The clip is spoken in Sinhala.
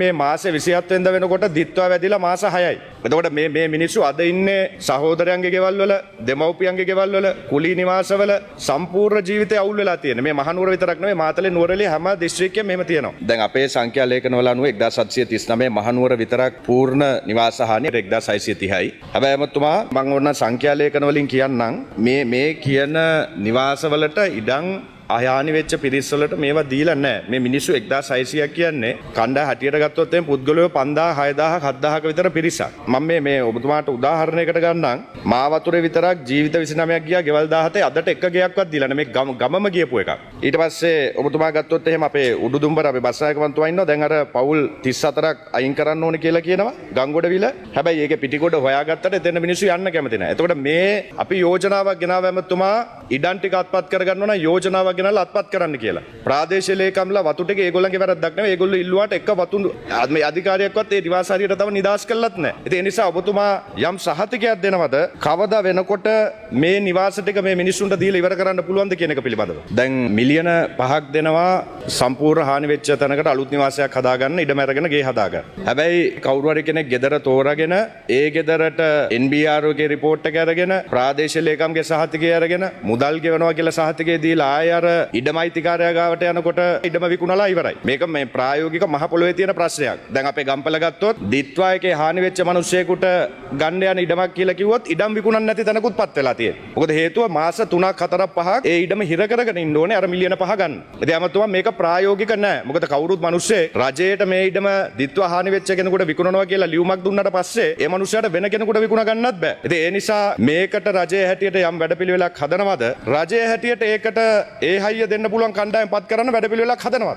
මේ මාසේ 27 වෙනිදා වෙනකොට දිත්වා වැදිලා මාස 6යි. එතකොට මේ මිනිස්සු අද ඉන්නේ සහෝදරයන්ගේ ගෙවල් වල, දෙමව්පියන්ගේ ගෙවල් වල, කුලී නිවාසවල සම්පූර්ණ ජීවිතය අවුල් වෙලා තියෙනවා. මේ මහනුවර විතරක් නෙවෙයි මාතලේ නුවරඑළිය හැම දිස්ත්‍රික්කයකම මෙහෙම තියෙනවා. දැන් අපේ සංඛ්‍යා ලේඛන වල අනුව 1739 මහනුවර විතරක් පූර්ණ නිවාස හානිය 1630යි. හැබැයි එමතුමා මම ඕන සංඛ්‍යා ලේඛන වලින් කියන්නම් මේ කියන නිවාසවලට ඉඩම් අහයානි වෙච්ච පිරිස් වලට මේවා දීලා නැහැ. මේ මිනිස්සු 1600ක් කියන්නේ කණ්ඩා හැටියට ගත්තොත් එම් පුද්ගලයෝ 5000 6000 7000ක විතර පිරිසක්. මම මේ ඔබතුමාට උදාහරණයකට ගන්නම්. මාවතුරේ විතරක් ජීවිත 29ක් ගියා ගෙවල් 17 අදට එක ගයක්වත් දීලා නැහැ. මේ ගමම ගියපු එකක්. ඊට පස්සේ ඔබතුමා ගත්තොත් එහෙම අපේ උඩුදුම්බර අපේ බස් නායකවන්තුමා ඉන්නවා. දැන් අර පවුල් 34ක් අයින් කරන්න ඕනේ කියලා කියනවා. ගංගොඩවිල. හැබැයි ඒකේ පිටිකොඩ හොයාගත්තට එතන මිනිස්සු යන්න කැමති නැහැ. එතකොට මේ අපි යෝජනාවක් ගෙනාව ඇමතුමා ඉඩම් ටික අත්පත් කරගන්න ඕන යෝජනාවක් ගෙනල්ලා අත්පත් කරන්න කියලා. ප්‍රාදේශීය ලේකම්ලා වතු ටික ඒගොල්ලන්ගේ වැරද්දක් නෙවෙයි. ඒගොල්ලෝ ඉල්ලුවාට එක වතු මේ අධිකාරියක්වත් ඒ නිවාස හරියට තව නිදාස් කළත් නැහැ. ඉතින් ඒ නිසා ඔබතුමා යම් සහතිකයක් දෙනවද කවදා වෙනකොට මේ නිවාස ටික මේ මිනිස්සුන්ට දීලා ඉවර කරන්න පුළුවන්ද කියන එක පිළිබඳව. දැන් මිලියන 5ක් දෙනවා සම්පූර්ණ හානි වෙච්ච තැනකට අලුත් නිවාසයක් හදාගන්න ඉඩම අරගෙන ගේ හදාගන්න. හැබැයි කවුරු හරි කෙනෙක් ගෙදර තෝරාගෙන ඒ ගෙදරට NBR ගේ රිපෝට් එක අරගෙන ප්‍රාදේශීය ලේකම්ගේ සහතිකය අරගෙන මුදල් ගෙවනවා කියලා සහතිකය දීලා ආය අර ඉඩම අයිතිකාරයා ගාවට යනකොට ඉඩම විකුණලා ඉවරයි. මේක මේ ප්‍රායෝගික මහ පොළොවේ තියෙන ප්‍රශ්නයක්. දැන් අපේ ගම්පල ගත්තොත් දිත්වා එකේ හානි වෙච්ච මිනිස්සෙකුට ගන්න යන ඉඩමක් කියලා කිව්වොත් ඉඩම් විකුණන්න නැති තැනකුත් පත් වෙලා තියෙනවා. මොකද හේතුව මාස 3ක් 4ක් 5ක් ඒ ඉඩම හිර කරගෙන ඉන්න ඕනේ අර මිලියන 5 ගන්න. ඉතින් අමතුමා මේක ප්‍රායෝගික නැහැ. මොකද කවුරුත් මිනිස්සේ රජයට මේ ඉඩම දිත්වා හානි වෙච්ච කෙනෙකුට විකුණනවා කියලා ලියුමක් දුන්නාට පස්සේ ඒ මිනිස්සයාට වෙන කෙනෙකුට විකුණ ගන්නත් බෑ. ඉතින් ඒ නිසා මේකට රජයේ හැටියට යම් වැඩපිළිවෙලක් හදනවද? රජයේ හැටියට ඒකට ඒ හයිය දෙන්න පුළුවන් කණ්ඩායම් පත් කරන්න වැඩපිළිවෙලක් හදනවා.